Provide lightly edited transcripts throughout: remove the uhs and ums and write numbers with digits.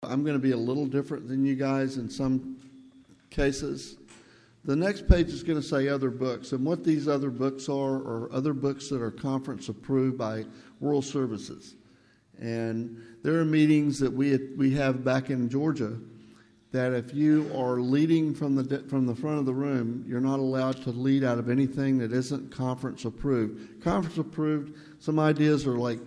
I'm going to be a little different than you guys in some cases. The next page is going to say other books, and what these other books are other books that are conference approved by World Services. And there are meetings that we have back in Georgia that if you are leading from the front of the room, you're not allowed to lead out of anything that isn't conference approved. Conference approved, some ideas are like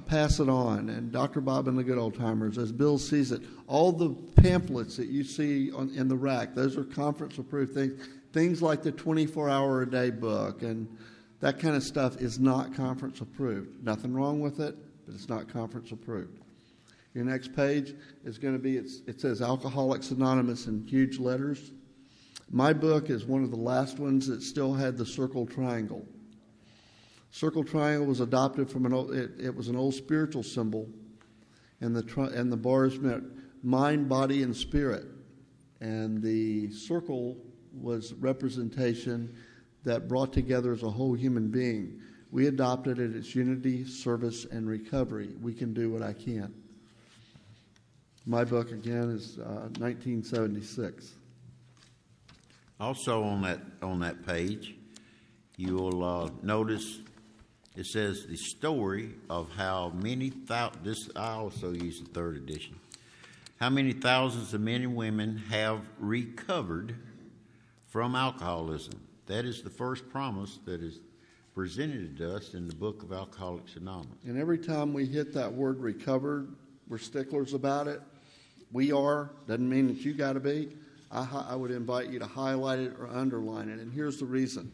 Pass It On and Dr. Bob and the Good Old Timers, As Bill Sees It. All the pamphlets that you see in the rack, those are conference approved things. Things like the 24-hour-a-day book and that kind of stuff is not conference approved. Nothing wrong with it, but it's not conference approved. Your next page is going to be, it says Alcoholics Anonymous in huge letters. My book is one of the last ones that still had the circle triangle. Circle triangle was adopted from it was an old spiritual symbol, and the bars meant mind, body, and spirit. And the circle was representation that brought together as a whole human being. We adopted it as unity, service, and recovery. We can do what I can't. My book, again, is 1976. Also on that page, you will notice it says the story of how many I also use the third edition. How many thousands of men and women have recovered from alcoholism. That is the first promise that is presented to us in the book of Alcoholics Anonymous. And every time we hit that word recovered, we're sticklers about it. We are. Doesn't mean that you got to be. I would invite you to highlight it or underline it. And here's the reason.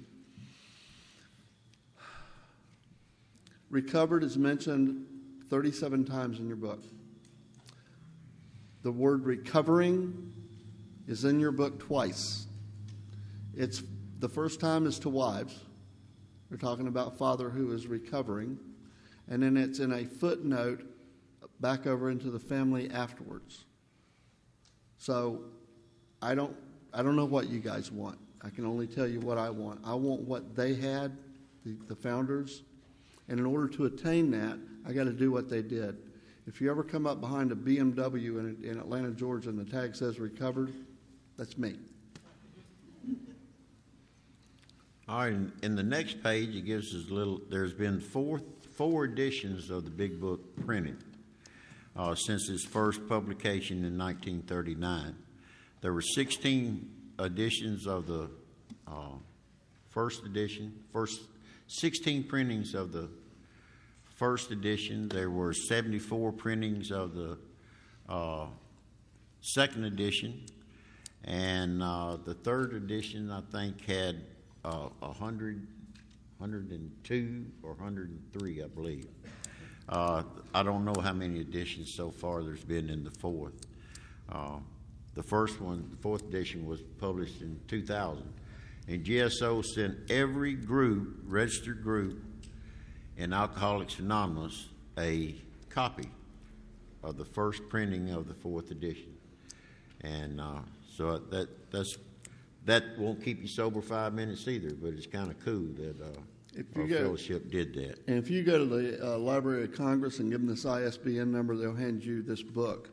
Recovered is mentioned 37 times in your book. The word recovering is in your book twice. It's the first time is to wives. We're talking about father who is recovering. And then it's in a footnote back over into the family afterwards. So I don't know what you guys want. I can only tell you what I want. I want what they had, the founders. And in order to attain that, I got to do what they did. If you ever come up behind a BMW in Atlanta, Georgia, and the tag says recovered, that's me. All right, in the next page, it gives us there's been four editions of the Big Book printed since its first publication in 1939. There were 16 editions of the first edition, 16 printings of the first edition. There were 74 printings of the second edition, and the third edition, I think, had 100, 102 or 103, I believe. I don't know how many editions so far there's been in the fourth. The first one, the fourth edition, was published in 2000. And GSO sent every group, registered group in Alcoholics Anonymous, a copy of the first printing of the fourth edition. And so that won't keep you sober 5 minutes either, but it's kind of cool that our fellowship did that. And if you go to the Library of Congress and give them this ISBN number, they'll hand you this book.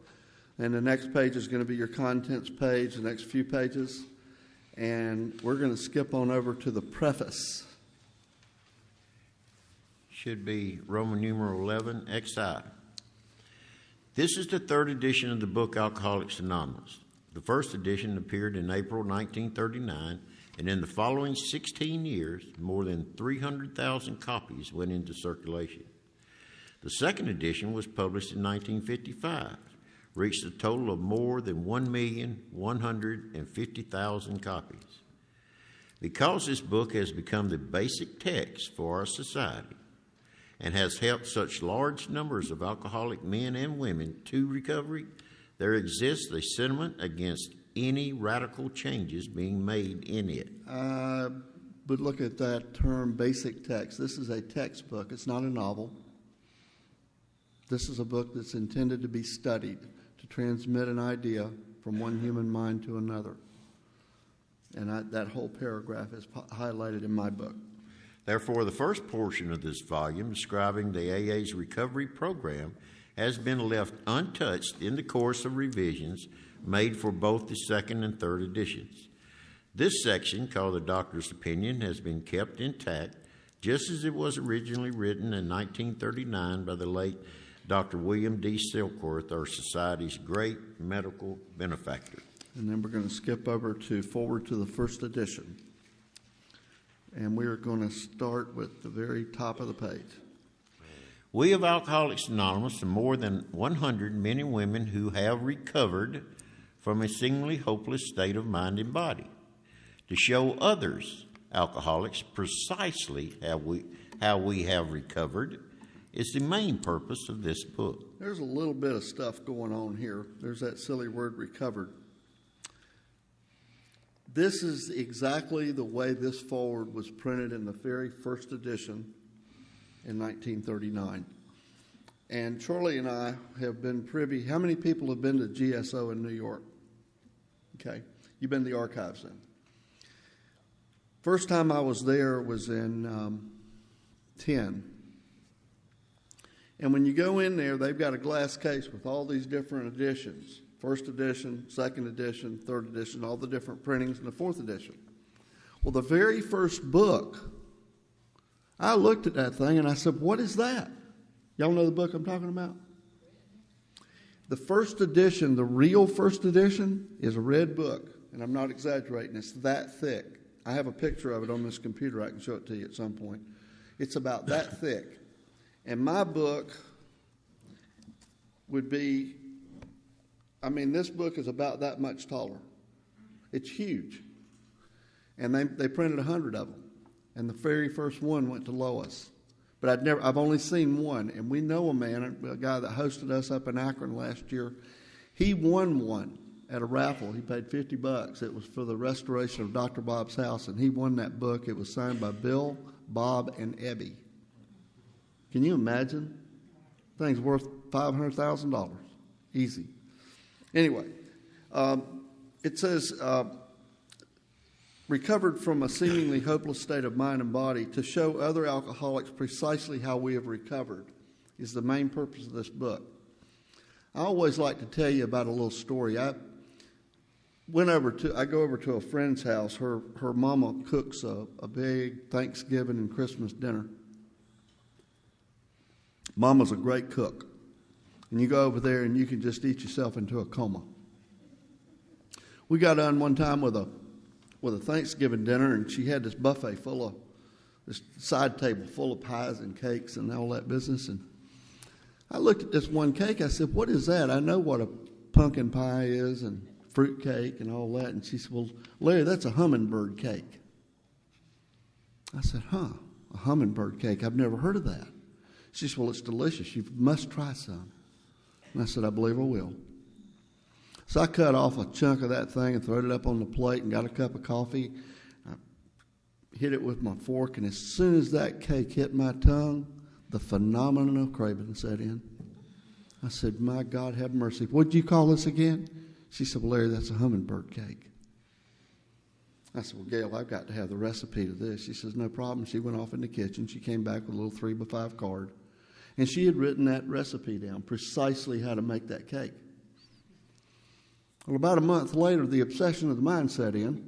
And the next page is going to be your contents page, the next few pages. And we're going to skip on over to the preface. Should be Roman numeral 11, XI. This is the third edition of the book Alcoholics Anonymous. The first edition appeared in April 1939, and in the following 16 years, more than 300,000 copies went into circulation. The second edition was published in 1955, reached a total of more than 1,150,000 copies. Because this book has become the basic text for our society and has helped such large numbers of alcoholic men and women to recovery, there exists a sentiment against any radical changes being made in it. But look at that term, basic text. This is a textbook. It's not a novel. This is a book that's intended to be studied, to transmit an idea from one human mind to another. And that whole paragraph is highlighted in my book. Therefore, the first portion of this volume, describing the AA's recovery program, has been left untouched in the course of revisions made for both the second and third editions. This section, called the Doctor's Opinion, has been kept intact just as it was originally written in 1939 by the late Dr. William D. Silkworth, our society's great medical benefactor. And then we're going to skip over to forward to the first edition. And we're going to start with the very top of the page. We of Alcoholics Anonymous are more than 100 men and women who have recovered from a seemingly hopeless state of mind and body. To show others, alcoholics, precisely how we have recovered is the main purpose of this book. There's a little bit of stuff going on here. There's that silly word recovered. This is exactly the way this forward was printed in the very first edition in 1939. And Charlie and I have been privy. How many people have been to GSO in New York? Okay. You've been to the archives then. First time I was there was in 10. And when you go in there, they've got a glass case with all these different editions. First edition, second edition, third edition, all the different printings, and the fourth edition. Well, the very first book, I looked at that thing and I said, what is that? Y'all know the book I'm talking about? The first edition, the real first edition, is a red book. And I'm not exaggerating. It's that thick. I have a picture of it on this computer. I can show it to you at some point. It's about that thick. And my book would be, this book is about that much taller. It's huge. And they printed 100 of them. And the very first one went to Lois. But I've only seen one. And we know a guy that hosted us up in Akron last year. He won one at a raffle. He paid $50. It was for the restoration of Dr. Bob's house. And he won that book. It was signed by Bill, Bob, and Ebby. Can you imagine? Thing's worth $500,000. Easy. Anyway, it says, recovered from a seemingly hopeless state of mind and body to show other alcoholics precisely how we have recovered is the main purpose of this book. I always like to tell you about a little story. I go over to a friend's house. Her mama cooks a big Thanksgiving and Christmas dinner. Mama's a great cook. And you go over there and you can just eat yourself into a coma. We got done one time with a Thanksgiving dinner, and she had this buffet this side table full of pies and cakes and all that business. And I looked at this one cake. I said, what is that? I know what a pumpkin pie is and fruit cake and all that. And she said, well, Larry, that's a hummingbird cake. I said, a hummingbird cake? I've never heard of that. She said, well, it's delicious. You must try some. And I said, I believe I will. So I cut off a chunk of that thing and threw it up on the plate and got a cup of coffee. I hit it with my fork, and as soon as that cake hit my tongue, the phenomenon of craving set in. I said, my God, have mercy. What did you call this again? She said, well, Larry, that's a hummingbird cake. I said, well, Gail, I've got to have the recipe to this. She says, no problem. She went off in the kitchen. She came back with a little 3x5 card. And she had written that recipe down, precisely how to make that cake. Well, about a month later, the obsession of the mind set in,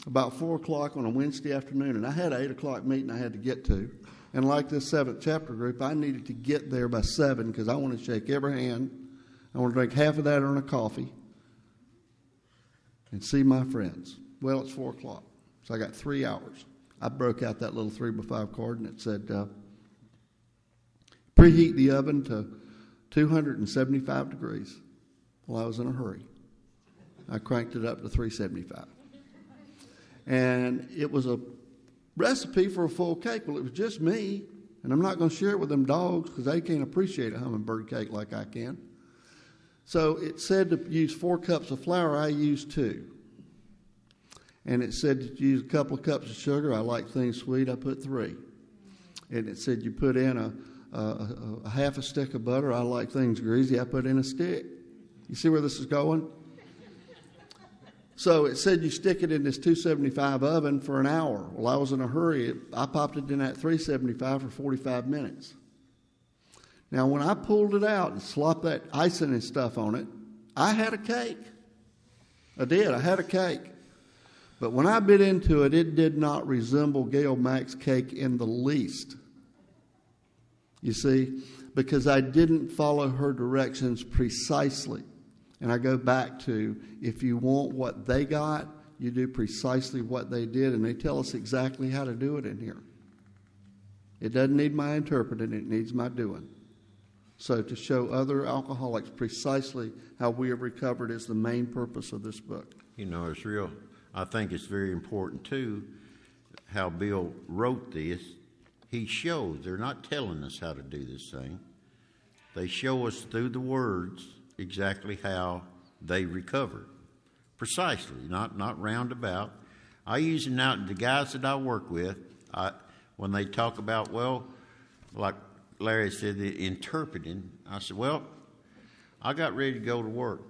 about 4 o'clock on a Wednesday afternoon, and I had an 8 o'clock meeting I had to get to. And like this 7th chapter group, I needed to get there by 7 because I want to shake every hand. I want to drink half of that or a coffee and see my friends. Well, it's 4 o'clock, so I got 3 hours. I broke out that little 3x5 card, and it said, preheat the oven to 275 degrees. Well, I was in a hurry. I cranked it up to 375. And it was a recipe for a full cake. Well, it was just me, and I'm not going to share it with them dogs because they can't appreciate a hummingbird cake like I can. So it said to use 4 cups of flour. I used 2. And it said to use a couple of cups of sugar. I like things sweet. I put 3. And it said you put in a half a stick of butter. I like things greasy. I put in a stick. You see where this is going? So it said you stick it in this 275 oven for an hour. Well, I was in a hurry. I popped it in at 375 for 45 minutes. Now, when I pulled it out and slopped that icing and stuff on it, I had a cake. I did. I had a cake. But when I bit into it, it did not resemble Gail Mack's cake in the least. You see, because I didn't follow her directions precisely. And I go back to, if you want what they got, you do precisely what they did, and they tell us exactly how to do it in here. It doesn't need my interpreting, it needs my doing. So to show other alcoholics precisely how we have recovered is the main purpose of this book. You know, I think it's very important, too, how Bill wrote this. He shows, they're not telling us how to do this thing. They show us through the words exactly how they recovered. Precisely, not roundabout. I usually now, the guys that I work with, when they talk about, well, like Larry said, the interpreting, I said, well, I got ready to go to work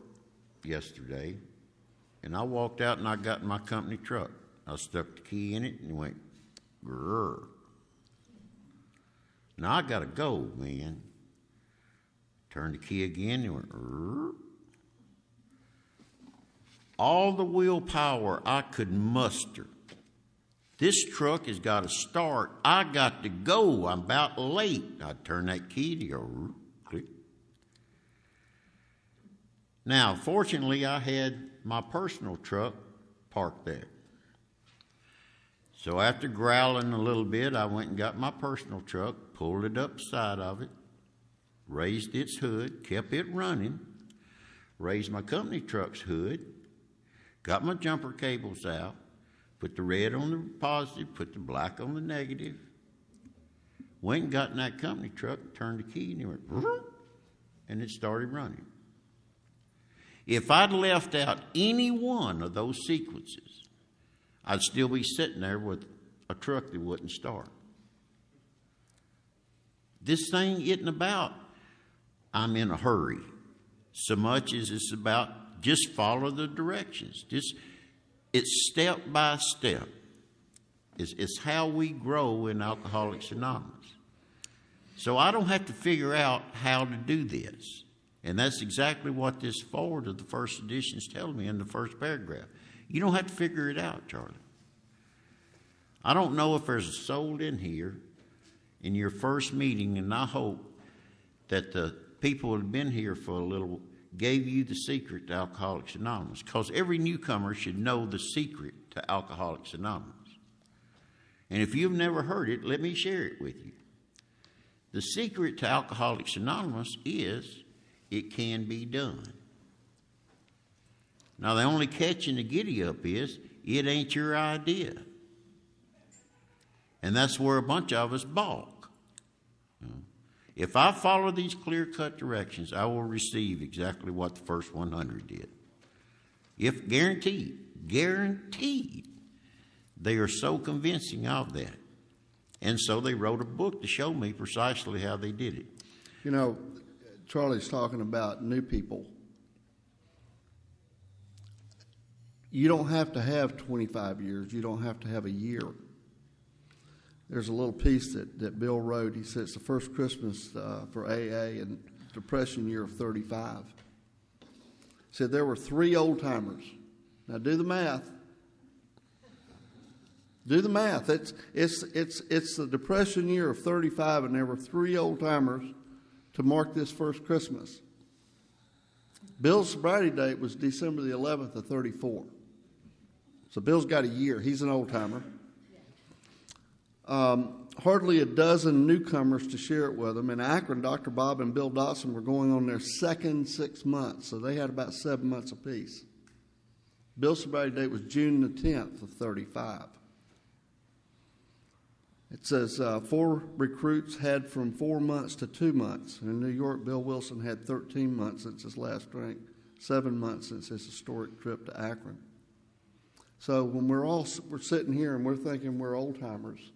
yesterday, and I walked out and I got in my company truck. I stuck the key in it and it went, grrr. Now I got to go, man. Turned the key again and it went, grrr. All the willpower I could muster. This truck has got to start. I got to go. I'm about late. I turn that key to go, click. Now, fortunately, I had my personal truck parked there. So after growling a little bit, I went and got my personal truck, pulled it up the side of it, raised its hood, kept it running, raised my company truck's hood, got my jumper cables out, put the red on the positive, put the black on the negative, went and got in that company truck, turned the key, and it went, and it started running. If I'd left out any one of those sequences, I'd still be sitting there with a truck that wouldn't start. This thing isn't about I'm in a hurry so much as it's about just follow the directions. It's step by step. It's how we grow in Alcoholics Anonymous. So I don't have to figure out how to do this. And that's exactly what this forward of the first edition is telling me in the first paragraph. You don't have to figure it out, Charlie. I don't know if there's a soul in here in your first meeting, and I hope that the people who have been here for a little gave you the secret to Alcoholics Anonymous, because every newcomer should know the secret to Alcoholics Anonymous. And if you've never heard it, let me share it with you. The secret to Alcoholics Anonymous is it can be done. Now, the only catch in the giddy-up is it ain't your idea. And that's where a bunch of us balk. If I follow these clear-cut directions, I will receive exactly what the first 100 did. If guaranteed, they are so convincing of that. And so they wrote a book to show me precisely how they did it. You know, Charlie's talking about new people. You don't have to have 25 years. You don't have to have a year. There's a little piece that Bill wrote. He said it's the first Christmas for AA in Depression year of 35. He said there were 3 old-timers. Now do the math. Do the math. It's the Depression year of 35, and there were 3 old-timers to mark this first Christmas. Bill's sobriety date was December the 11th of 34. So Bill's got a year. He's an old-timer. Hardly a dozen newcomers to share it with them. In Akron, Dr. Bob and Bill Dotson were going on their second 6 months, so they had about 7 months apiece. Bill's sobriety date was June the 10th of 35. It says 4 recruits had from 4 months to 2 months. In New York, Bill Wilson had 13 months since his last drink, 7 months since his historic trip to Akron. So when we're sitting here and we're thinking we're old-timers,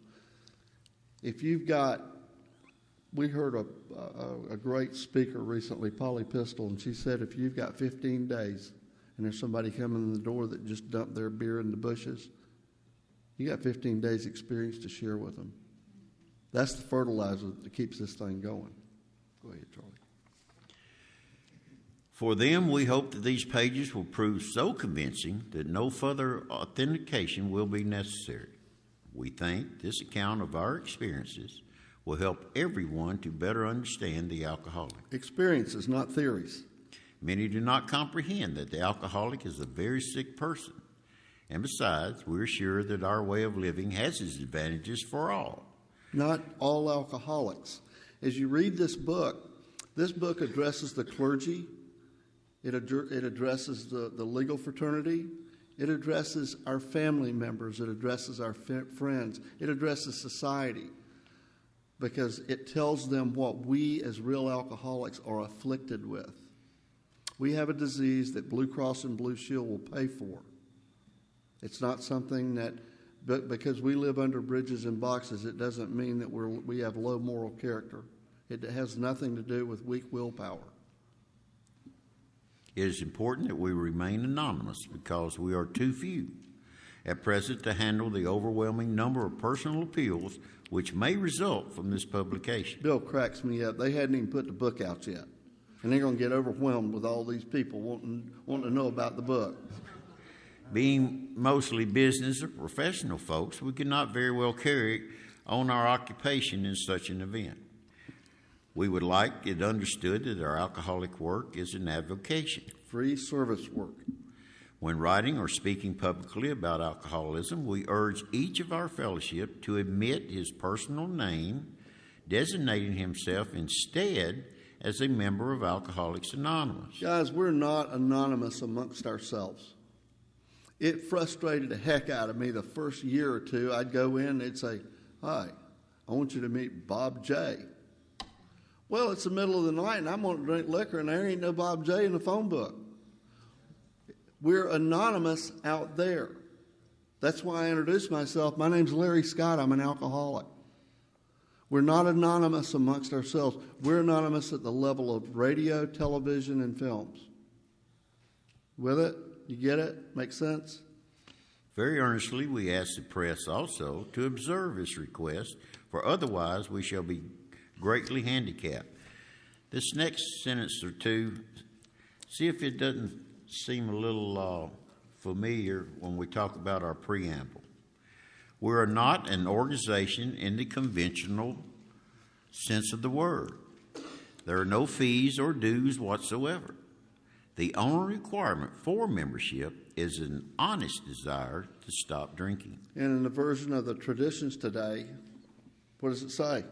if you've got, we heard a great speaker recently, Polly Pistol, and she said if you've got 15 days and there's somebody coming in the door that just dumped their beer in the bushes, you got 15 days experience to share with them. That's the fertilizer that keeps this thing going. Go ahead, Charlie. For them, we hope that these pages will prove so convincing that no further authentication will be necessary. We think this account of our experiences will help everyone to better understand the alcoholic. Experiences, not theories. Many do not comprehend that the alcoholic is a very sick person. And besides, we're sure that our way of living has its advantages for all. Not all alcoholics. As you read this book addresses the clergy. It addresses the legal fraternity. It addresses our family members. It addresses our friends. It addresses society, because it tells them what we as real alcoholics are afflicted with. We have a disease that Blue Cross and Blue Shield will pay for. It's not something that, but because we live under bridges and boxes, it doesn't mean that we have low moral character. It has nothing to do with weak willpower. It is important that we remain anonymous because we are too few at present to handle the overwhelming number of personal appeals which may result from this publication. Bill cracks me up. They hadn't even put the book out yet, and they're going to get overwhelmed with all these people wanting to know about the book. Being mostly business or professional folks, we cannot very well carry on our occupation in such an event. We would like it understood that our alcoholic work is an avocation. Free service work. When writing or speaking publicly about alcoholism, we urge each of our fellowship to omit his personal name, designating himself instead as a member of Alcoholics Anonymous. Guys, we're not anonymous amongst ourselves. It frustrated the heck out of me the first year or two. I'd go in and they'd say, "Hi, I want you to meet Bob J." Well, it's the middle of the night and I'm going to drink liquor and there ain't no Bob J in the phone book. We're anonymous out there. That's why I introduced myself. My name's Larry Scott. I'm an alcoholic. We're not anonymous amongst ourselves. We're anonymous at the level of radio, television, and films. With it? You get it? Make sense? Very earnestly, we ask the press also to observe this request, for otherwise we shall be greatly handicapped. This next sentence or two, see if it doesn't seem a little familiar when we talk about our preamble. We are not an organization in the conventional sense of the word. There are no fees or dues whatsoever. The only requirement for membership is an honest desire to stop drinking. And in the version of the traditions today, what does it say?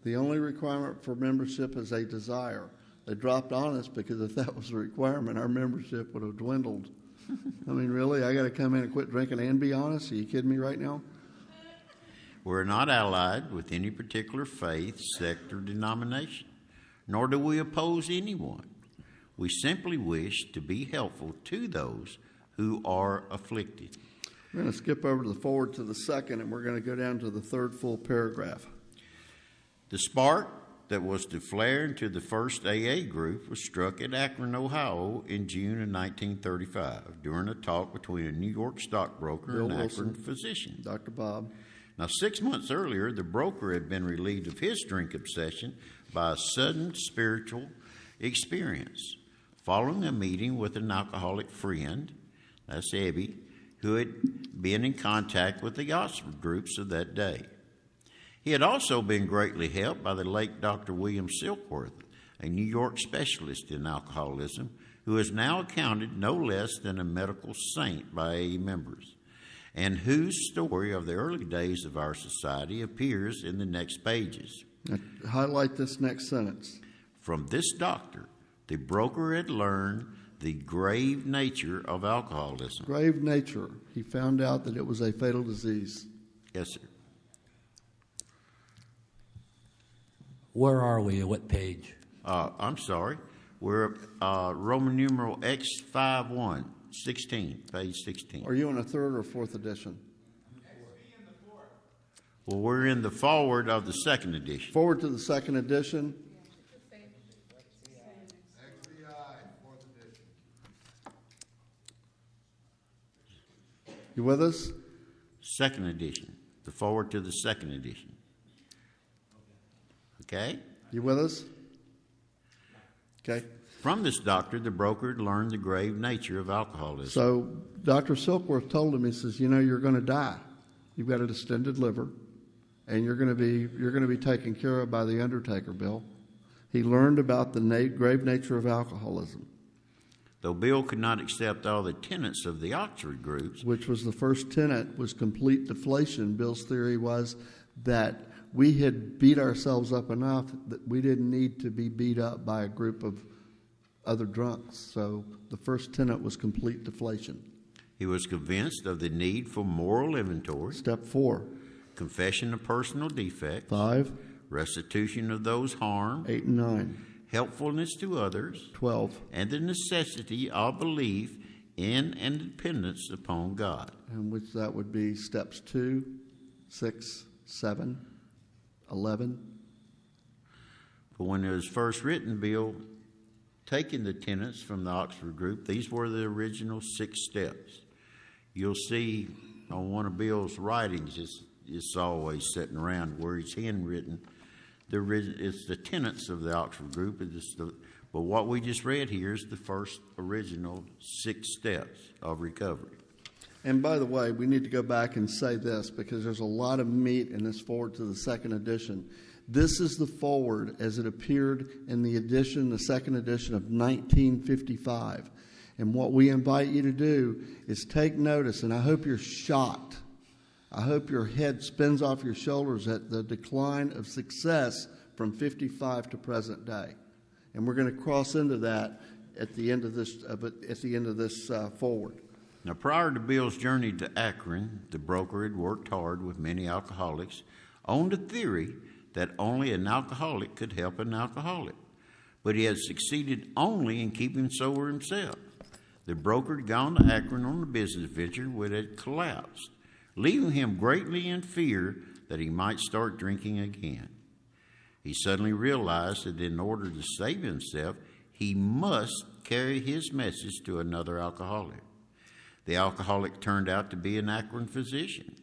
The only requirement for membership is a desire. They dropped honest because if that was a requirement, our membership would have dwindled. I mean, really? I got to come in and quit drinking and be honest? Are you kidding me right now? We're not allied with any particular faith, sect, or denomination, nor do we oppose anyone. We simply wish to be helpful to those who are afflicted. We're going to skip over to the forward to the second, and we're going to go down to the third full paragraph. The spark that was to flare into the first AA group was struck at Akron, Ohio in June of 1935 during a talk between a New York stockbroker Bill and an Wilson, Akron physician. Dr. Bob. Now, 6 months earlier, the broker had been relieved of his drink obsession by a sudden spiritual experience. Following a meeting with an alcoholic friend, that's Ebby, who had been in contact with the Oxford groups of that day. He had also been greatly helped by the late Dr. William Silkworth, a New York specialist in alcoholism, who is now accounted no less than a medical saint by AA members, and whose story of the early days of our society appears in the next pages. Now, highlight this next sentence. From this doctor, the broker had learned the grave nature of alcoholism. Grave nature. He found out that it was a fatal disease. Yes, sir. Where are we? What page? I'm sorry. We're Roman numeral X51, 16, page 16. Are you in a third or fourth edition? Well, we're in the forward of the second edition. Forward to the second edition. You with us? Second edition. The forward to the second edition. Okay? You with us? Okay? From this doctor, the broker learned the grave nature of alcoholism. So Dr. Silkworth told him, he says, you're going to die. You've got a distended liver, and you're going to be taken care of by the undertaker, Bill. He learned about the grave nature of alcoholism. Though Bill could not accept all the tenets of the Oxford groups, Which was the first tenet, was complete deflation. Bill's theory was that we had beat ourselves up enough that we didn't need to be beat up by a group of other drunks. So the first tenet was complete deflation. he was convinced of the need for moral inventory, Step 4, confession of personal defects, 5, restitution of those harmed, 8, and 9, helpfulness to others, 12, and the necessity of belief in and dependence upon God. and which that would be steps 2, 6, 7, 11. But when it was first written, Bill, taking the tenets from the Oxford group, these were the original 6 steps. You'll see on one of Bill's writings, it's always sitting around where it's handwritten. It's the tenets of the Oxford group. But what we just read here is the first original 6 steps of recovery. And by the way, we need to go back and say this because there's a lot of meat in this forward to the second edition. This is the forward as it appeared in the second edition of 1955. And what we invite you to do is take notice, and I hope you're shocked. I hope your head spins off your shoulders at the decline of success from 55 to present day. And we're going to cross into that at the end of this forward. Now, prior to Bill's journey to Akron, the broker had worked hard with many alcoholics on the theory that only an alcoholic could help an alcoholic. But he had succeeded only in keeping sober himself. The broker had gone to Akron on a business venture which had collapsed, leaving him greatly in fear that he might start drinking again. He suddenly realized that in order to save himself, he must carry his message to another alcoholic. The alcoholic turned out to be an Akron physician.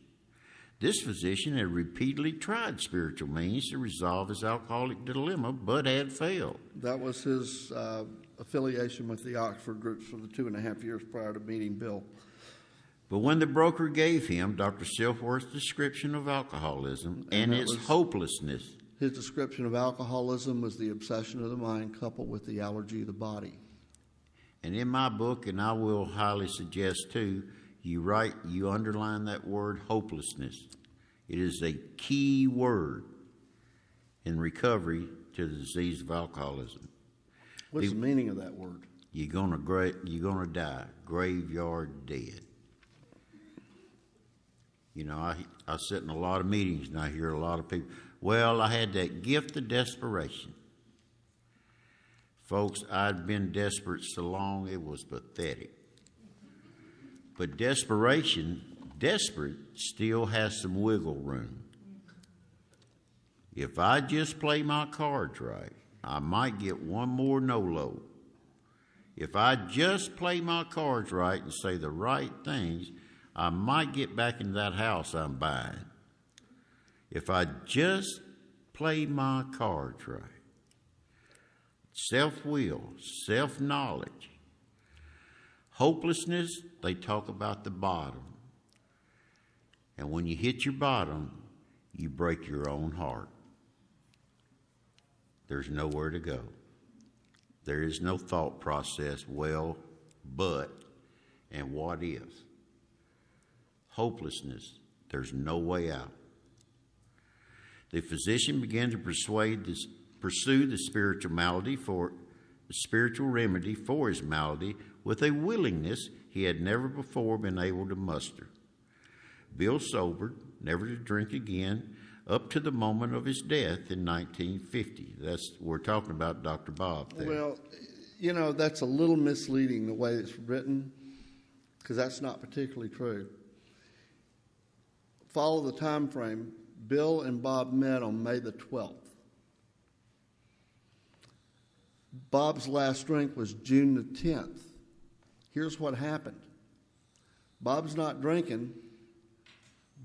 This physician had repeatedly tried spiritual means to resolve his alcoholic dilemma, but had failed. That was his affiliation with the Oxford groups for the 2.5 years prior to meeting Bill. But when the broker gave him Dr. Silkworth's description of alcoholism and its hopelessness, his description of alcoholism was the obsession of the mind coupled with the allergy of the body. and in my book, and I will highly suggest too, you underline that word hopelessness. It is a key word in recovery to the disease of alcoholism. What's the meaning of that word? You're gonna die, graveyard dead. You know, I sit in a lot of meetings and I hear a lot of people, well, I had that gift of desperation. Folks, I'd been desperate so long it was pathetic. But desperate still has some wiggle room. If I just play my cards right, I might get one more no-load. If I just play my cards right and say the right things, I might get back into that house I'm buying. If I just play my cards right. Self-will, self-knowledge. Hopelessness, they talk about the bottom. And when you hit your bottom, you break your own heart. There's nowhere to go. There is no thought process, well, but, and what if. Hopelessness, there's no way out. The physician began to pursue the spiritual remedy for his malady with a willingness he had never before been able to muster. Bill sobered, never to drink again, up to the moment of his death in 1950. We're talking about Dr. Bob there. Well, you know, that's a little misleading the way it's written, because that's not particularly true. Follow the time frame. Bill and Bob met on May the 12th. Bob's last drink was June the 10th. Here's what happened. Bob's not drinking,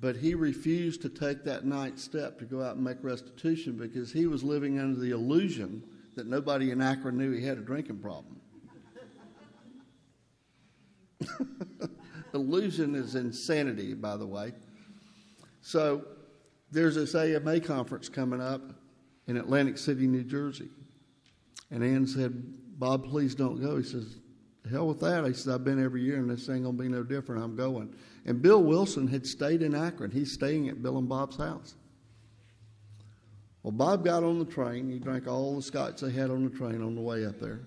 but he refused to take that ninth step to go out and make restitution because he was living under the illusion that nobody in Akron knew he had a drinking problem. Illusion is insanity, by the way. So there's this AMA conference coming up in Atlantic City, New Jersey. And Ann said, Bob, please don't go. He says, the hell with that. He said, I've been every year and this ain't going to be no different. I'm going. And Bill Wilson had stayed in Akron. He's staying at Bill and Bob's house. Well, Bob got on the train. He drank all the scotch they had on the train on the way up there.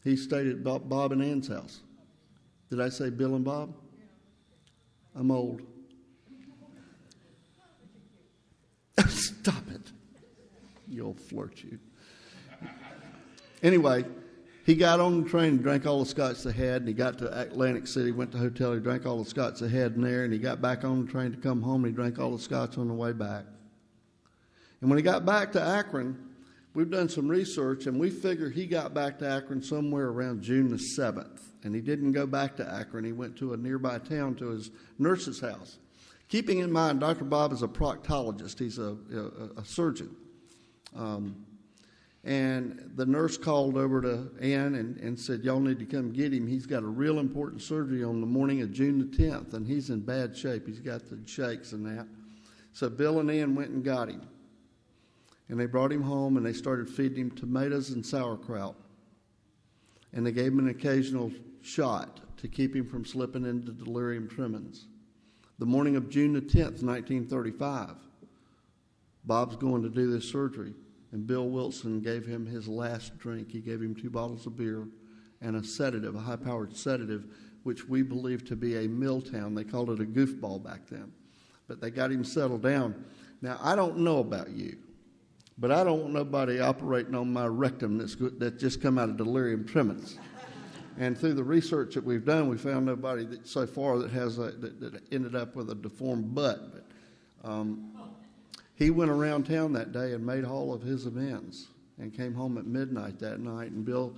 He stayed at Bob and Ann's house. Did I say Bill and Bob? I'm old. Stop it. You old flirt, you. Anyway, he got on the train and drank all the scotch they had, and he got to Atlantic City, went to the hotel, he drank all the scotch they had in there, and he got back on the train to come home, and he drank all the scotch on the way back. And when he got back to Akron, we've done some research, and we figure he got back to Akron somewhere around June the 7th. And he didn't go back to Akron. He went to a nearby town to his nurse's house. Keeping in mind, Dr. Bob is a proctologist. He's a surgeon. And the nurse called over to Ann and said, y'all need to come get him. He's got a real important surgery on the morning of June the 10th, and he's in bad shape. He's got the shakes and that. So Bill and Ann went and got him. And they brought him home, and they started feeding him tomatoes and sauerkraut. And they gave him an occasional shot to keep him from slipping into delirium tremens. The morning of June the 10th, 1935, Bob's going to do this surgery, and Bill Wilson gave him his last drink. He gave him 2 bottles of beer and a sedative, a high-powered sedative, which we believe to be a Milltown. They called it a goofball back then. But they got him settled down. Now, I don't know about you, but I don't want nobody operating on my rectum that just come out of delirium tremens. And through the research that we've done, we found nobody so far that has that ended up with a deformed butt. But he went around town that day and made all of his amends and came home at midnight that night. And Bill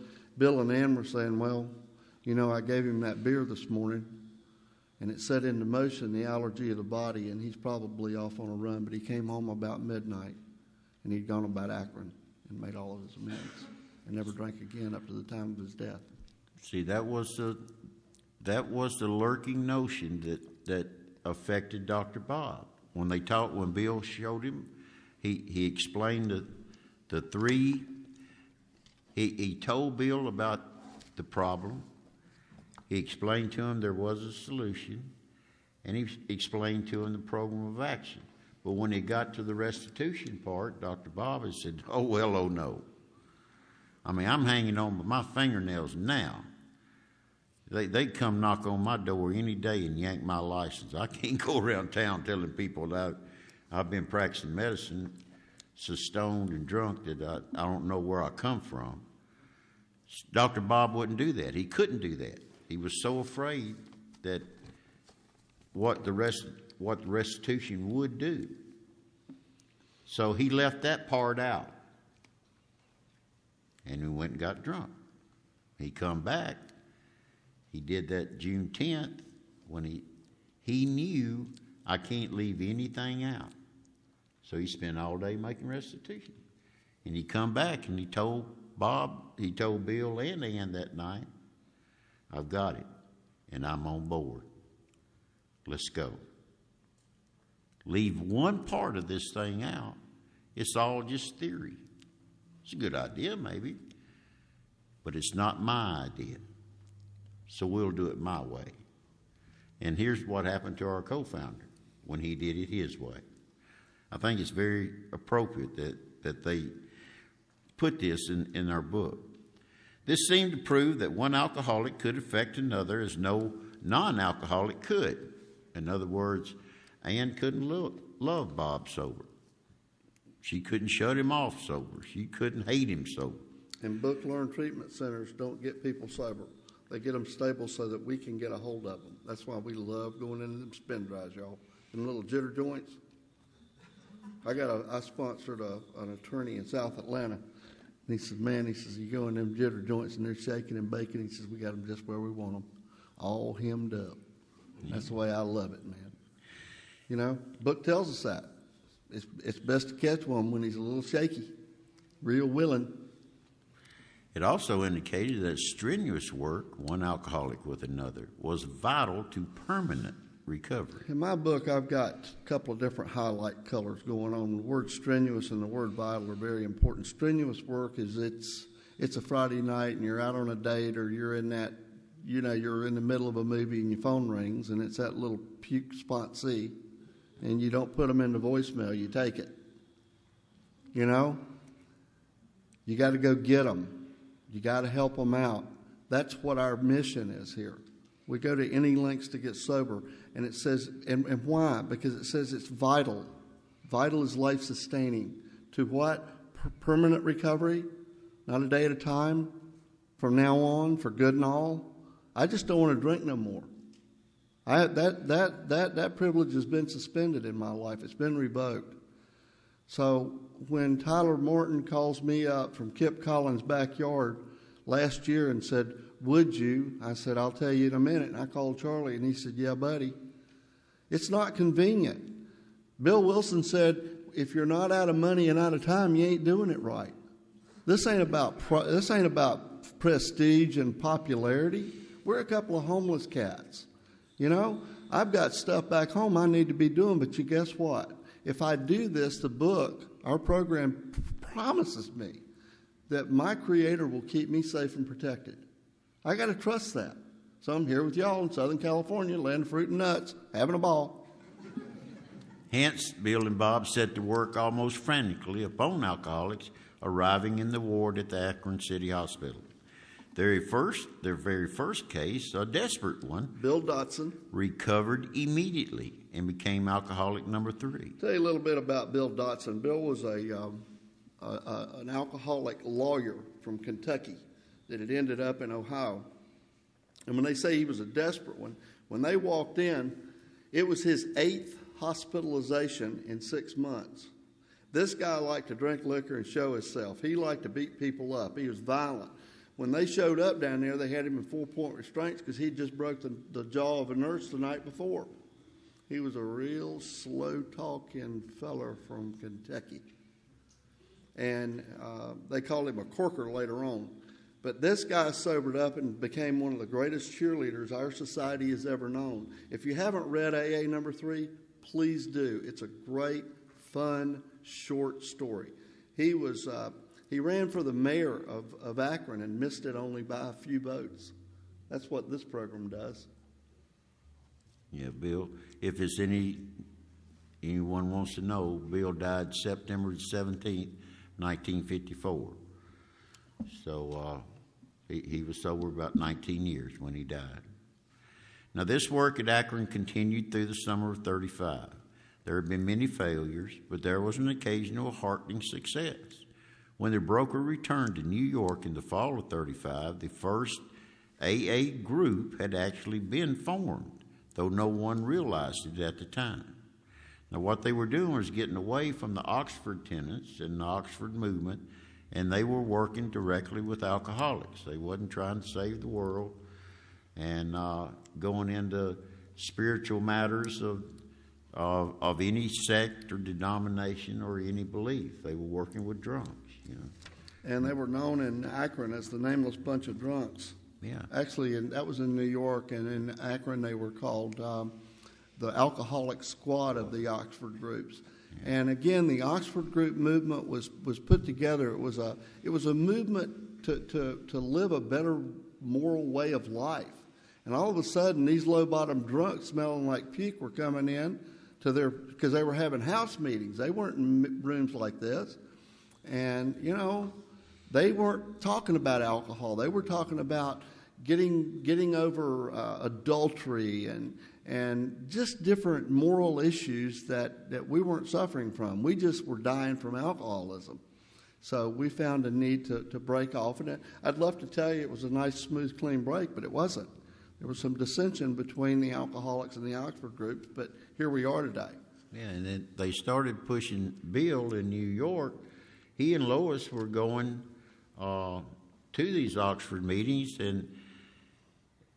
and Ann were saying, well, you know, I gave him that beer this morning, and it set into motion the allergy of the body, and he's probably off on a run. But he came home about midnight, and he'd gone about Akron and made all of his amends and never drank again up to the time of his death. See, that was the lurking notion that affected Dr. Bob. When Bill showed him, he explained the 3. He told Bill about the problem. He explained to him there was a solution, and he explained to him the program of action. But when he got to the restitution part, Dr. Bob had said, oh, well, oh, no. I mean, I'm hanging on by my fingernails now. They come knock on my door any day and yank my license. I can't go around town telling people that I've been practicing medicine so stoned and drunk that I don't know where I come from. Dr. Bob wouldn't do that. He couldn't do that. He was so afraid that what the restitution would do. So he left that part out. And we went and got drunk. He come back. He did that June 10th when he knew I can't leave anything out. So he spent all day making restitution. And he come back and he told Bill and Ann that night, I've got it and I'm on board. Let's go. Leave one part of this thing out. It's all just theory. It's a good idea, maybe, but it's not my idea. So we'll do it my way. And here's what happened to our co-founder when he did it his way. I think it's very appropriate that they put this in our book. This seemed to prove that one alcoholic could affect another as no non-alcoholic could. In other words, Ann couldn't love Bob sober. She couldn't shut him off sober. She couldn't hate him sober. And book-learned treatment centers don't get people sober. They get them stable so that we can get a hold of them. That's why we love going into them spin drives, y'all. Them little jitter joints. I sponsored an attorney in South Atlanta. And he said, man, you go in them jitter joints and they're shaking and baking. He says, we got them just where we want them. All hemmed up. That's the way I love it, man. You know, book tells us that. It's best to catch one when he's a little shaky. real willing. It also indicated that strenuous work, one alcoholic with another, was vital to permanent recovery. In my book, I've got a couple of different highlight colors going on. The word strenuous and the word vital are very important. Strenuous work is it's a Friday night and you're out on a date, or you're in that, you're in the middle of a movie and your phone rings and it's that little puke sponsee, and you don't put them into voicemail, you take it. You got to go get them. You got to help them out. That's what our mission is here. We go to any lengths to get sober. And it says, and why? Because it says it's vital. Vital is life-sustaining. To what? Permanent recovery, not a day at a time, from now on, for good and all. I just don't want to drink no more. That privilege has been suspended in my life. It's been revoked. So when Tyler Morton calls me up from Kip Collins' backyard last year and said, would you? I said, I'll tell you in a minute. And I called Charlie, and he said, yeah, buddy. It's not convenient. Bill Wilson said, if you're not out of money and out of time, you ain't doing it right. This ain't about prestige and popularity. We're a couple of homeless cats. I've got stuff back home I need to be doing, but you guess what? If I do this, the book, our program promises me that my Creator will keep me safe and protected. I got to trust that. So I'm here with y'all in Southern California, land of fruit and nuts, having a ball. Hence, Bill and Bob set to work almost frantically upon alcoholics arriving in the ward at the Akron City Hospital. Their very first case, a desperate one, Bill Dotson, recovered immediately and became alcoholic number 3. Tell you a little bit about Bill Dotson. Bill was an alcoholic lawyer from Kentucky that had ended up in Ohio. And when they say he was a desperate one, when they walked in, it was his 8th hospitalization in 6 months. This guy liked to drink liquor and show himself. He liked to beat people up. He was violent. When they showed up down there, they had him in 4-point restraints because he'd just broke the jaw of a nurse the night before. He was a real slow-talking feller from Kentucky. And they called him a corker later on. But this guy sobered up and became one of the greatest cheerleaders our society has ever known. If you haven't read AA number 3, please do. It's a great, fun, short story. He ran for the mayor of Akron and missed it only by a few votes. That's what this program does. Yeah, Bill, if it's anyone wants to know, Bill died September 17th, 1954. So he was sober about 19 years when he died. Now, this work at Akron continued through the summer of 35. There have been many failures, but there was an occasional heartening success. When the broker returned to New York in the fall of 35, the first AA group had actually been formed, though no one realized it at the time. Now, what they were doing was getting away from the Oxford tenets and the Oxford movement, and they were working directly with alcoholics. They wasn't trying to save the world and going into spiritual matters of any sect or denomination or any belief. They were working with drunks, And they were known in Akron as the Nameless Bunch of Drunks. Yeah. Actually, that was in New York, and in Akron they were called the Alcoholic Squad of the Oxford groups. Yeah. And again, the Oxford group movement was put together. It was a movement to live a better moral way of life. And all of a sudden, these low-bottom drunks smelling like puke were coming in because they were having house meetings. They weren't in rooms like this. And, they weren't talking about alcohol. They were talking about getting over adultery and just different moral issues that we weren't suffering from. We just were dying from alcoholism. So we found a need to break off. And I'd love to tell you it was a nice, smooth, clean break, but it wasn't. There was some dissension between the alcoholics and the Oxford groups, but here we are today. Yeah, and then they started pushing Bill in New York. He and Lois were going to these Oxford meetings,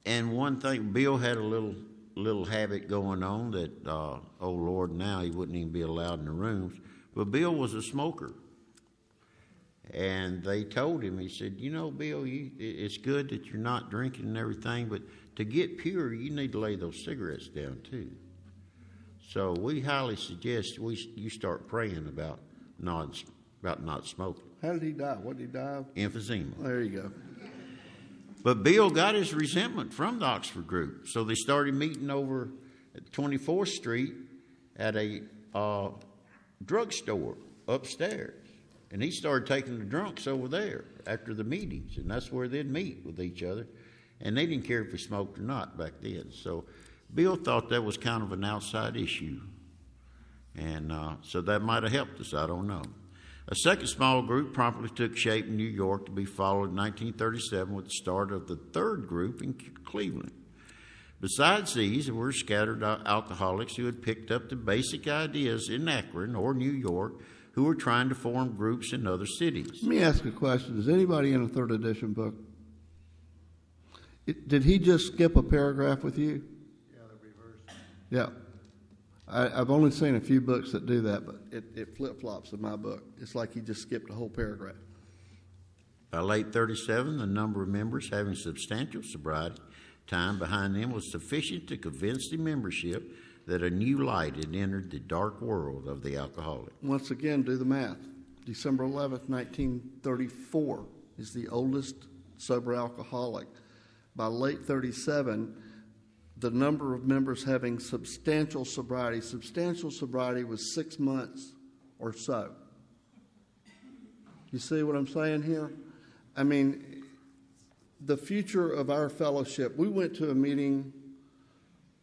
and one thing, Bill had a little habit going on that, oh Lord, now he wouldn't even be allowed in the rooms. But Bill was a smoker, And they told him, he said, you know, Bill, it's good that you're not drinking and everything, but to get pure, you need to lay those cigarettes down too. So we highly suggest you start praying about not smoking. How did he die? What did he die of? Emphysema. There you go. But Bill got his resentment from the Oxford group, so they started meeting over at 24th Street at a drugstore upstairs. And he started taking the drunks over there after the meetings, and that's where they'd meet with each other. And they didn't care if he smoked or not back then. So Bill thought that was kind of an outside issue. And so that might have helped us, I don't know. A second small group promptly took shape in New York to be followed in 1937 with the start of the third group in Cleveland. Besides these, there were scattered alcoholics who had picked up the basic ideas in Akron or New York who were trying to form groups in other cities. Let me ask a question. Is anybody in a third edition book? Did he just skip a paragraph with you? Yeah, the reverse. Yeah. I've only seen a few books that do that, but it flip-flops in my book. It's like he just skipped a whole paragraph. By late 37, the number of members having substantial sobriety time behind them was sufficient to convince the membership that a new light had entered the dark world of the alcoholic. Once again, do the math. December 11th, 1934 is the oldest sober alcoholic. By late 37, the number of members having substantial sobriety was 6 months or so. You see what I'm saying here? I mean, the future of our fellowship, we went to a meeting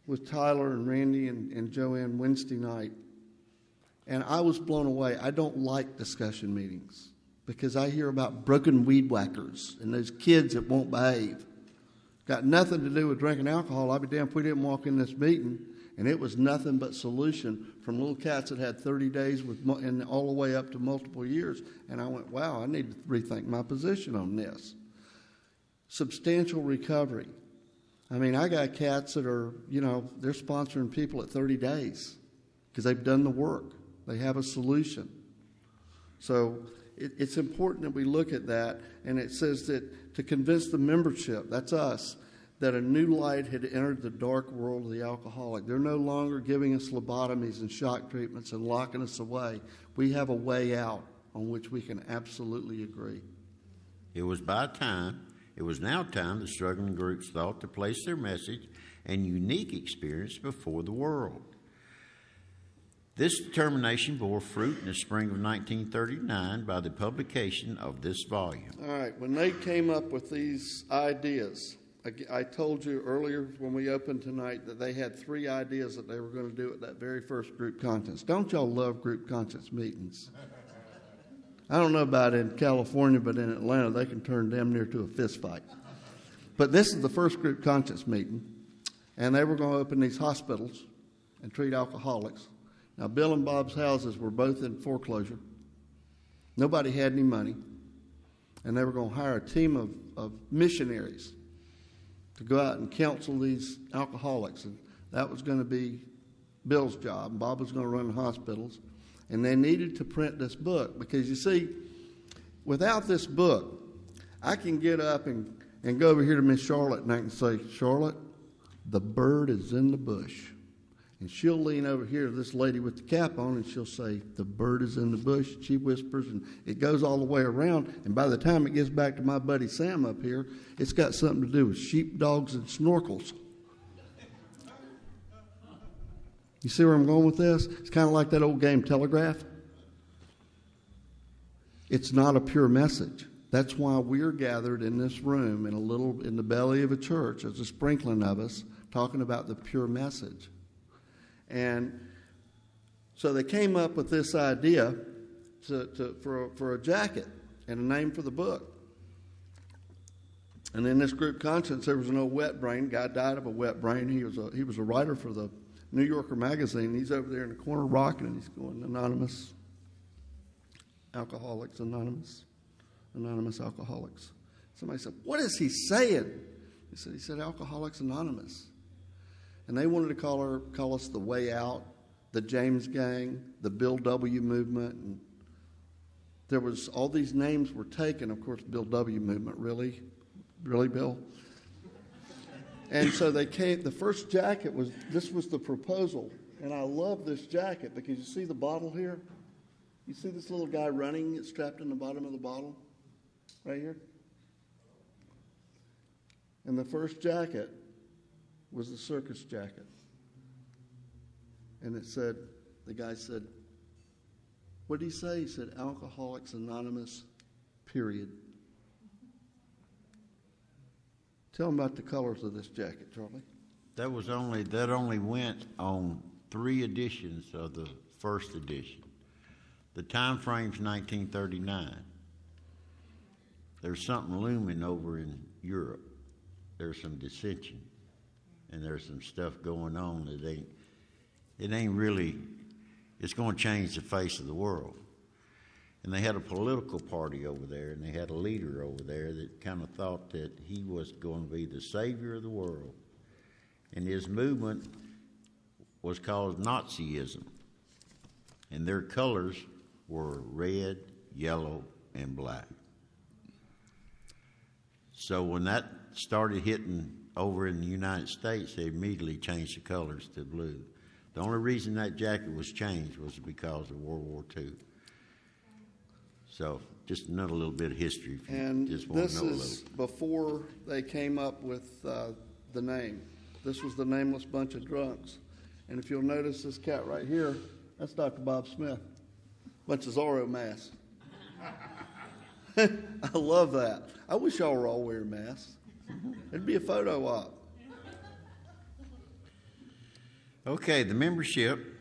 with Tyler and Randy and Joanne Wednesday night, and I was blown away. I don't like discussion meetings because I hear about broken weed whackers and those kids that won't behave. Got nothing to do with drinking alcohol. I'd be damned if we didn't walk in this meeting, and it was nothing but solution from little cats that had 30 days and all the way up to multiple years. And I went, wow, I need to rethink my position on this. Substantial recovery. I mean, I got cats that are, they're sponsoring people at 30 days because they've done the work. They have a solution. So it's important that we look at that, and it says that to convince the membership, that's us, that a new light had entered the dark world of the alcoholic. They're no longer giving us lobotomies and shock treatments and locking us away. We have a way out on which we can absolutely agree. It was now time the struggling groups thought to place their message and unique experience before the world. This determination bore fruit in the spring of 1939 by the publication of this volume. All right, when they came up with these ideas, I told you earlier when we opened tonight that they had 3 ideas that they were going to do at that very first group conscience. Don't y'all love group conscience meetings? I don't know about in California, but in Atlanta, they can turn damn near to a fist fight. But this is the first group conscience meeting, and they were going to open these hospitals and treat alcoholics. Now, Bill and Bob's houses were both in foreclosure. Nobody had any money, and they were going to hire a team of missionaries to go out and counsel these alcoholics, and that was going to be Bill's job. Bob was going to run the hospitals. And they needed to print this book because, you see, without this book, I can get up and go over here to Miss Charlotte and I can say, Charlotte, the bird is in the bush. And she'll lean over here to this lady with the cap on and she'll say, the bird is in the bush. She whispers and it goes all the way around. And by the time it gets back to my buddy Sam up here, it's got something to do with sheep, dogs, and snorkels. You see where I'm going with this? It's kind of like that old game Telegraph. It's not a pure message. That's why we're gathered in this room in the belly of a church as a sprinkling of us talking about the pure message. And so they came up with this idea for a jacket and a name for the book. And in this group conscience, there was an old wet brain. Guy died of a wet brain. He was a writer for the New Yorker magazine. He's over there in the corner rocking, and he's going, Anonymous Alcoholics, Anonymous Alcoholics. Somebody said, what is he saying? He said, Alcoholics Anonymous. And they wanted to call us the Way Out, the James Gang, the Bill W. movement. And there was all these names were taken. Of course, Bill W. movement, really, Bill. And so they came. The first jacket was the proposal, and I love this jacket because you see the bottle here. You see this little guy running, it's strapped in the bottom of the bottle, right here. And the first jacket was the circus jacket. And it said, the guy said, what did he say? He said, Alcoholics Anonymous, period. Tell them about the colors of this jacket, Charlie. That only went on 3 editions of the first edition. The time frame's 1939. There's something looming over in Europe. There's some dissension, and there's some stuff going on that it ain't really, it's going to change the face of the world. And they had a political party over there, and they had a leader over there that kind of thought that he was going to be the savior of the world. And his movement was called Nazism. And their colors were red, yellow, and black. So when that started hitting over in the United States, they immediately changed the colors to blue. The only reason that jacket was changed was because of World War II. So just another little bit of history if you just want to know a little. This is before they came up with the name. This was the Nameless Bunch of Drunks. And if you'll notice this cat right here, that's Dr. Bob Smith. Bunch of Zorro masks. I love that. I wish y'all were all wearing masks. It'd be a photo op. Okay, the membership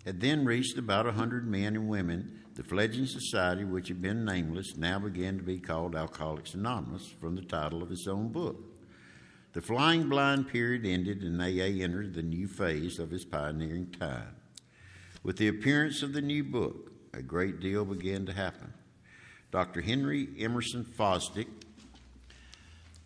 had then reached about 100 men and women. The fledgling society, which had been nameless, now began to be called Alcoholics Anonymous from the title of its own book. The flying blind period ended, and AA entered the new phase of its pioneering time. With the appearance of the new book, a great deal began to happen. Dr. Henry Emerson Fosdick,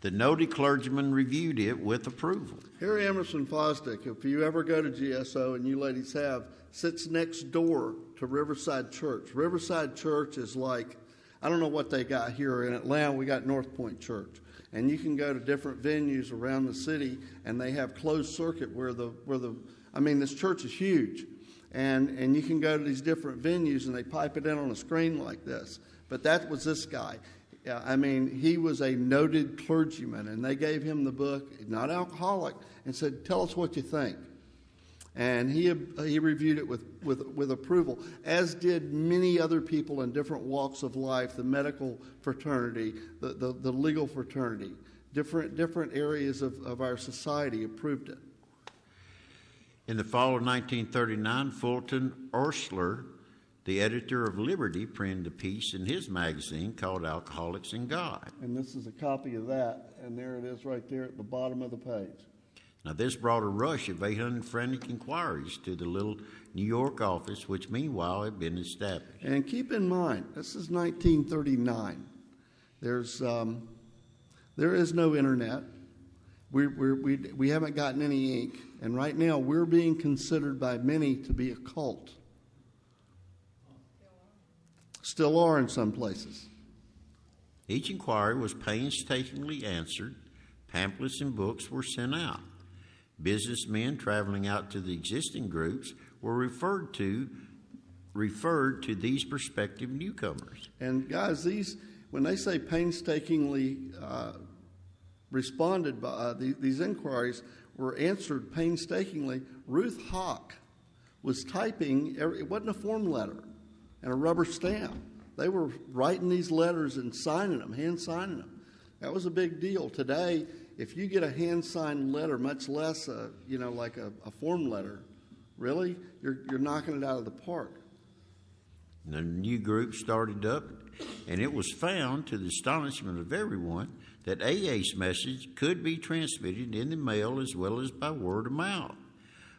the noted clergyman, reviewed it with approval. Harry Emerson Fosdick, if you ever go to GSO, and you ladies have, sits next door to Riverside Church. Riverside Church is like, I don't know what they got here in Atlanta. We got North Point Church. And you can go to different venues around the city, and they have closed circuit where this church is huge. And you can go to these different venues, and they pipe it in on a screen like this. But that was this guy. He was a noted clergyman, and they gave him the book, not alcoholic, and said, tell us what you think. And he reviewed it with approval, as did many other people in different walks of life, the medical fraternity, the legal fraternity, different areas of our society approved it. In the fall of 1939, Fulton Ursler, the editor of Liberty, printed a piece in his magazine called Alcoholics and God. And this is a copy of that, and there it is right there at the bottom of the page. Now, this brought a rush of 800 frantic inquiries to the little New York office, which meanwhile had been established. And keep in mind, this is 1939. There is no internet. We haven't gotten any ink, and right now we're being considered by many to be a cult. Still are in some places. Each inquiry was painstakingly answered. Pamphlets and books were sent out. Businessmen traveling out to the existing groups were referred to these prospective newcomers. And guys, when they say painstakingly responded by these inquiries were answered painstakingly, Ruth Hawk was typing. It wasn't a form letter and a rubber stamp. They were writing these letters and signing them, hand signing them. That was a big deal. Today, if you get a hand-signed letter, much less like a form letter, really, you're knocking it out of the park. And a new group started up, and it was found, to the astonishment of everyone, that AA's message could be transmitted in the mail as well as by word of mouth.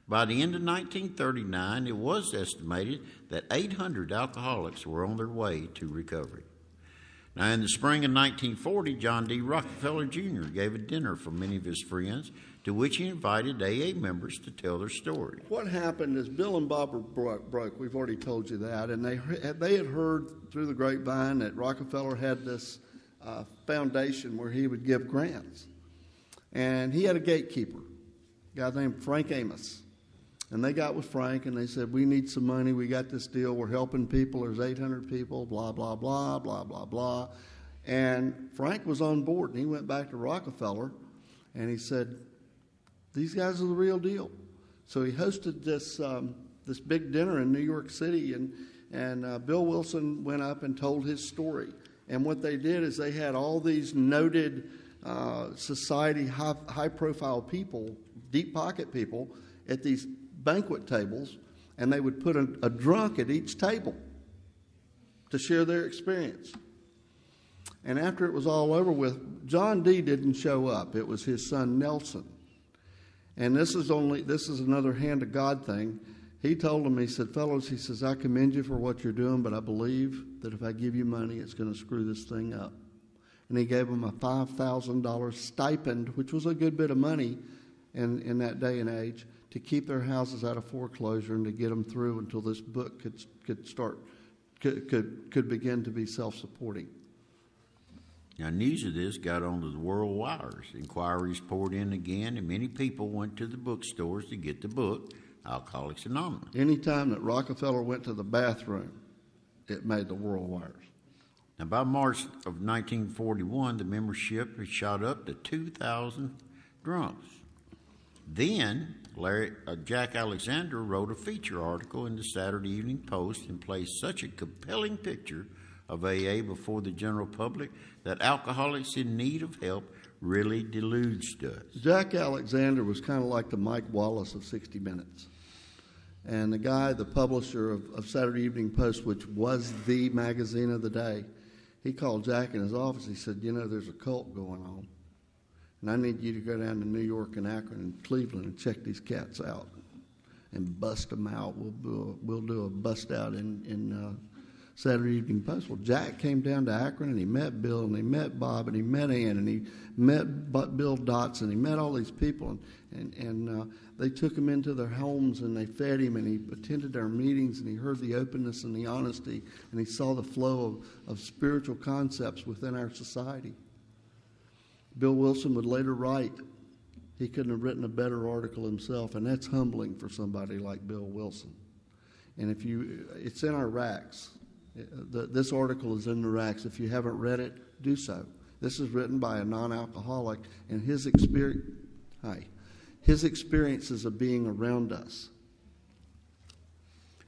By the end of 1939, it was estimated that 800 alcoholics were on their way to recovery. Now, in the spring of 1940, John D. Rockefeller Jr. gave a dinner for many of his friends to which he invited AA members to tell their story. What happened is Bill and Bob were broke. We've already told you that. And they had heard through the grapevine that Rockefeller had this foundation where he would give grants. And he had a gatekeeper, a guy named Frank Amos. And they got with Frank and they said, we need some money. We got this deal. We're helping people. There's 800 people, blah, blah, blah, blah, blah, blah. And Frank was on board. And he went back to Rockefeller and he said, these guys are the real deal. So he hosted this big dinner in New York City, and Bill Wilson went up and told his story. And what they did is they had all these noted society, high-profile people, deep-pocket people, at these banquet tables, and they would put a drunk at each table to share their experience. And after it was all over with, John D. didn't show up. It was his son, Nelson. And this is another hand of God thing. He told them, he said, fellows, he says, I commend you for what you're doing, but I believe that if I give you money, it's going to screw this thing up. And he gave them a $5,000 stipend, which was a good bit of money in that day and age, to keep their houses out of foreclosure and to get them through until this book could begin to be self-supporting. Now, news of this got onto the world wires. Inquiries poured in again, and many people went to the bookstores to get the book, Alcoholics Anonymous. Any time that Rockefeller went to the bathroom, it made the world wires. Now, by March of 1941, the membership had shot up to 2,000 drunks. Then, Jack Alexander wrote a feature article in the Saturday Evening Post and placed such a compelling picture of AA before the general public that alcoholics in need of help really deluged us. Jack Alexander was kind of like the Mike Wallace of 60 Minutes. And the guy, the publisher of Saturday Evening Post, which was the magazine of the day, he called Jack in his office. He said, there's a cult going on. And I need you to go down to New York and Akron and Cleveland and check these cats out and bust them out. We'll do a bust out in Saturday Evening Post. Well, Jack came down to Akron and he met Bill and he met Bob and he met Ann and he met Bill Dotson. He met all these people and they took him into their homes and they fed him and he attended their meetings and he heard the openness and the honesty and he saw the flow of spiritual concepts within our society. Bill Wilson would later write, he couldn't have written a better article himself, and that's humbling for somebody like Bill Wilson. And it's in our racks. This article is in the racks. If you haven't read it, do so. This is written by a non-alcoholic, and his experiences of being around us.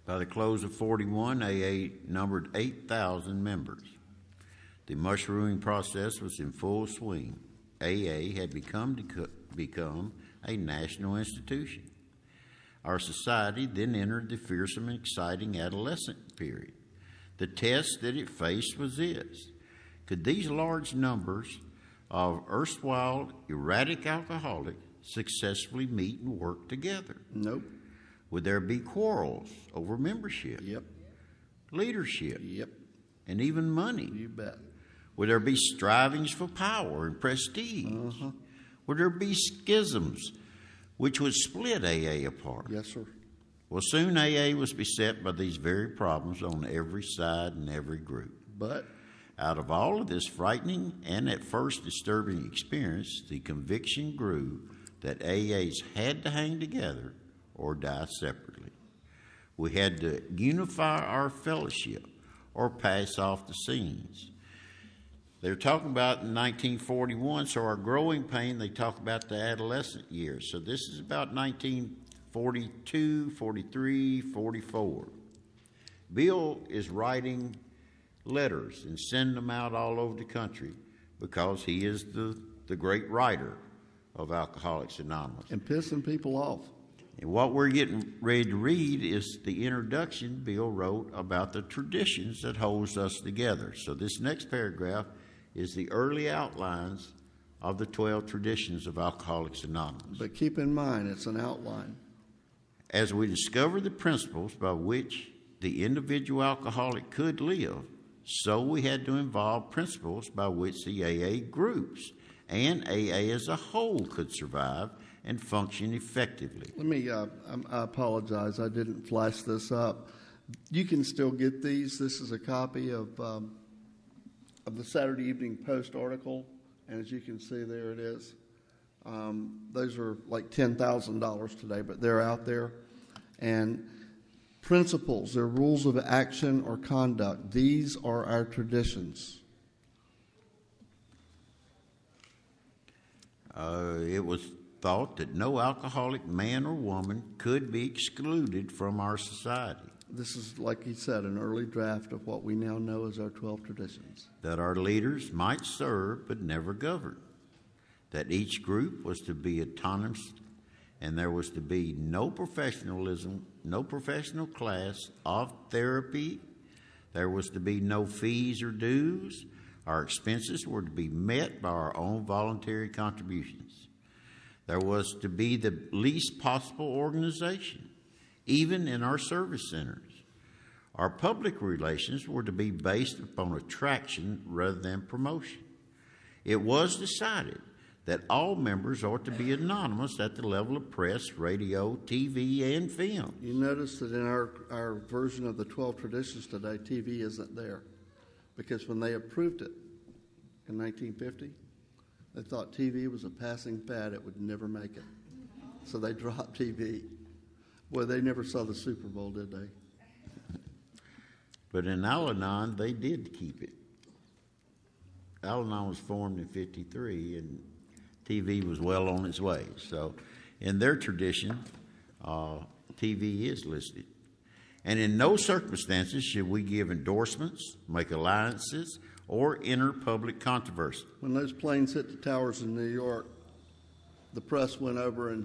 By the close of 41, AA numbered 8,000 members. The mushrooming process was in full swing. AA had become a national institution. Our society then entered the fearsome and exciting adolescent period. The test that it faced was this: could these large numbers of erstwhile erratic alcoholics successfully meet and work together? Nope. Would there be quarrels over membership? Yep. Leadership? Yep. And even money? You bet. Would there be strivings for power and prestige? Uh-huh. Would there be schisms which would split AA apart? Yes, sir. Well, soon AA was beset by these very problems on every side and every group. But out of all of this frightening and at first disturbing experience, the conviction grew that AAs had to hang together or die separately. We had to unify our fellowship or pass off the scenes. They're talking about in 1941, so our growing pain, they talk about the adolescent years. So this is about 1942, 43, 44. Bill is writing letters and sending them out all over the country because he is the great writer of Alcoholics Anonymous. and pissing people off. And what we're getting ready to read is the introduction Bill wrote about the traditions that holds us together. So this next paragraph is the early outlines of the 12 traditions of Alcoholics Anonymous. But keep in mind, it's an outline. As we discover the principles by which the individual alcoholic could live, so we had to involve principles by which the AA groups and AA as a whole could survive and function effectively. Let me, I apologize, I didn't flash this up. You can still get these. This is a copy of the Saturday Evening Post article, and as you can see, there it is. Those are like $10,000 today, but they're out there. And principles, they're rules of action or conduct. These are our traditions. It was thought that no alcoholic man or woman could be excluded from our society. This is, like he said, an early draft of what we now know as our 12 traditions. That our leaders might serve but never govern. That each group was to be autonomous, and there was to be no professionalism, no professional class of therapy. There was to be no fees or dues. Our expenses were to be met by our own voluntary contributions. There was to be the least possible organization, even in our service centers. Our public relations were to be based upon attraction rather than promotion. It was decided that all members ought to be anonymous at the level of press, radio, TV, and film. You notice that in our version of the 12 traditions today, TV isn't there. Because when they approved it in 1950, they thought TV was a passing fad. It would never make it. So they dropped TV. Boy, they never saw the Super Bowl, did they? But in Al-Anon, they did keep it. Al-Anon was formed in 1953, and TV was well on its way. So in their tradition, TV is listed. And in no circumstances should we give endorsements, make alliances, or enter public controversy. When those planes hit the towers in New York, the press went over to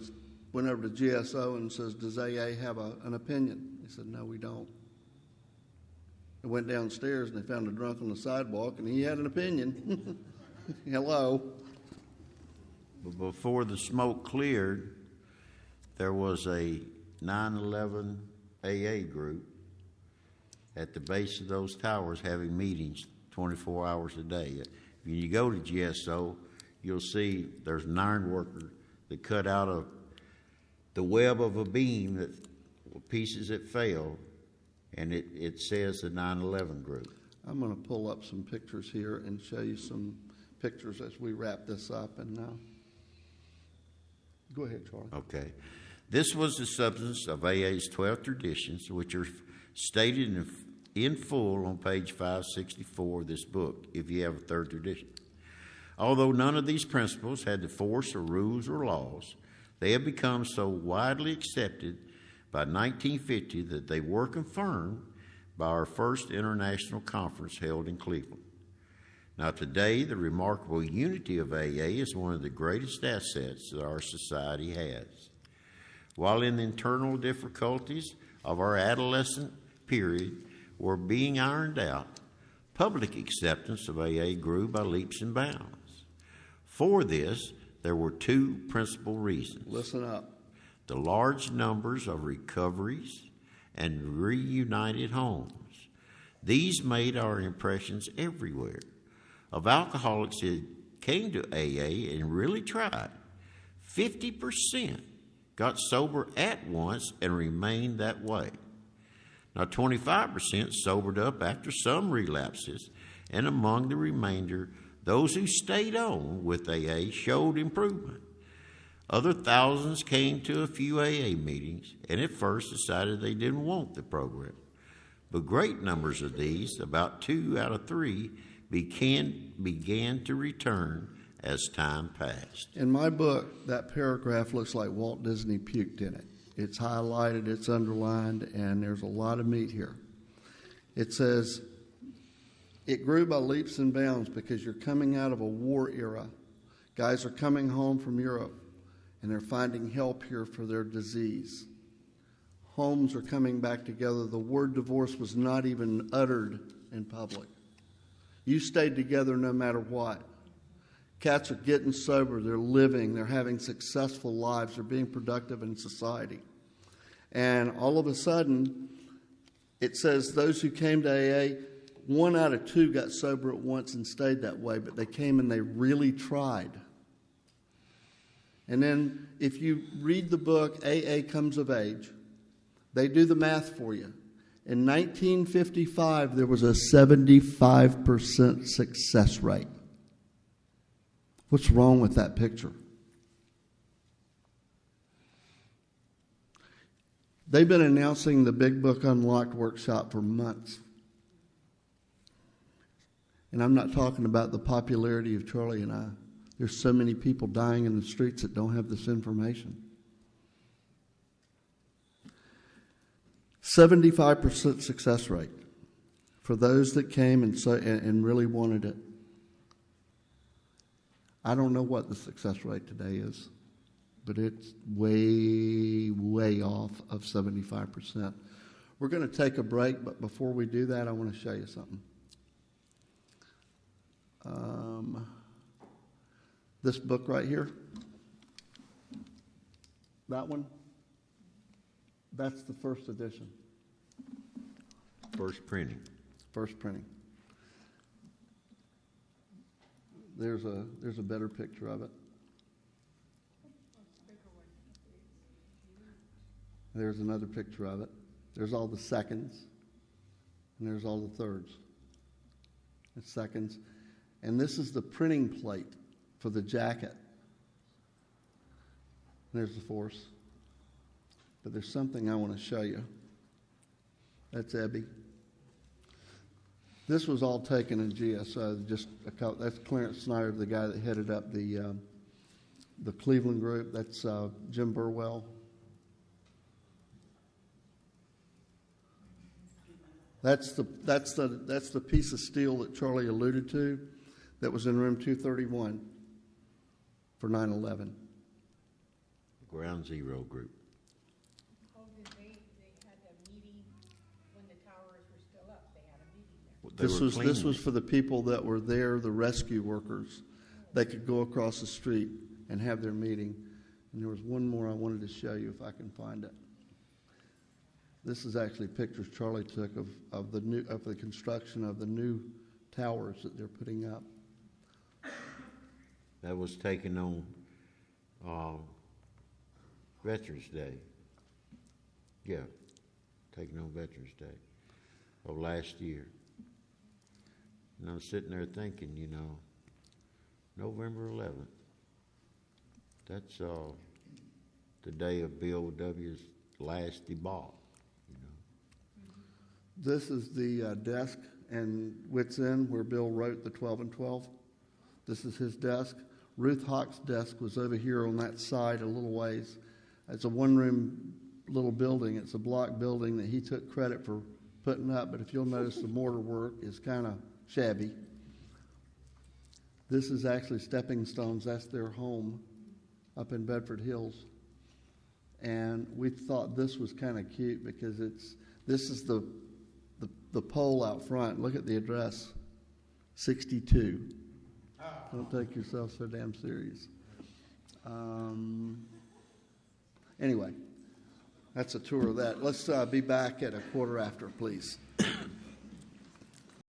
GSO and says, "Does AA have an opinion?" He said, "No, we don't." They went downstairs and they found a drunk on the sidewalk, and he had an opinion. Hello. But before the smoke cleared, there was a 9/11 AA group at the base of those towers having meetings 24 hours a day. When you go to GSO, you'll see there's an iron worker that cut out of the web of a beam that pieces that fell, and it says the 9/11 group. I'm going to pull up some pictures here and show you some pictures as we wrap this up. And go ahead, Charlie. Okay. This was the substance of AA's 12 traditions, which are stated in full on page 564 of this book, if you have a third tradition. Although none of these principles had the force or rules or laws, they have become so widely accepted by 1950 that they were confirmed by our first international conference held in Cleveland. Now today, the remarkable unity of AA is one of the greatest assets that our society has. While in the internal difficulties of our adolescent period were being ironed out, public acceptance of AA grew by leaps and bounds. For this, there were two principal reasons. Listen up. The large numbers of recoveries and reunited homes. These made our impressions everywhere. Of alcoholics that came to AA and really tried, 50% got sober at once and remained that way. Now 25% sobered up after some relapses, and among the remainder, those who stayed on with AA showed improvement. Other thousands came to a few AA meetings and at first decided they didn't want the program. But great numbers of these, about 2 out of 3, began to return as time passed. In my book, that paragraph looks like Walt Disney puked in it. It's highlighted, it's underlined, and there's a lot of meat here. It says, it grew by leaps and bounds because you're coming out of a war era. Guys are coming home from Europe, and they're finding help here for their disease. Homes are coming back together. The word divorce was not even uttered in public. You stayed together no matter what. Cats are getting sober, they're living, they're having successful lives, they're being productive in society. And all of a sudden, it says those who came to AA, 1 out of 2 got sober at once and stayed that way, but they came and they really tried. And then if you read the book, AA Comes of Age, they do the math for you. In 1955, there was a 75% success rate. What's wrong with that picture? They've been announcing the Big Book Unlocked workshop for months. And I'm not talking about the popularity of Charlie and I. There's so many people dying in the streets that don't have this information. 75% success rate for those that came and really wanted it. I don't know what the success rate today is, but it's way, way off of 75%. We're going to take a break, but before we do that, I want to show you something. This book right here, that one, that's the first edition. First printing. First printing. There's a better picture of it. There's another picture of it. There's all the seconds, and there's all the thirds. It's seconds. And this is the printing plate for the jacket. There's the force. But there's something I want to show you. That's Ebby. This was all taken in GSO. That's Clarence Snyder, the guy that headed up the Cleveland group. That's Jim Burwell. That's the piece of steel that Charlie alluded to that was in room 231 for 9/11. Ground Zero group. Oh, they had a meeting when the towers were still up. They had a meeting there. This was for the people that were there, the rescue workers. They could go across the street and have their meeting. And there was one more I wanted to show you if I can find it. This is actually pictures Charlie took of the construction of the new towers that they're putting up. That was taken on Veterans Day. Yeah, taken on Veterans Day of last year. And I'm sitting there thinking, November 11th. That's the day of Bill W.'s last debauch. This is the desk and Wits End where Bill wrote the 12 and 12. This is his desk. Ruth Hawk's desk was over here on that side a little ways. It's a one-room little building. It's a block building that he took credit for putting up, but if you'll notice, the mortar work is kind of shabby. This is actually Stepping Stones. That's their home up in Bedford Hills. And we thought this was kind of cute because this is the pole out front. Look at the address, 62. Don't take yourself so damn serious. Anyway, that's a tour of that. Let's be back at 1:15, please.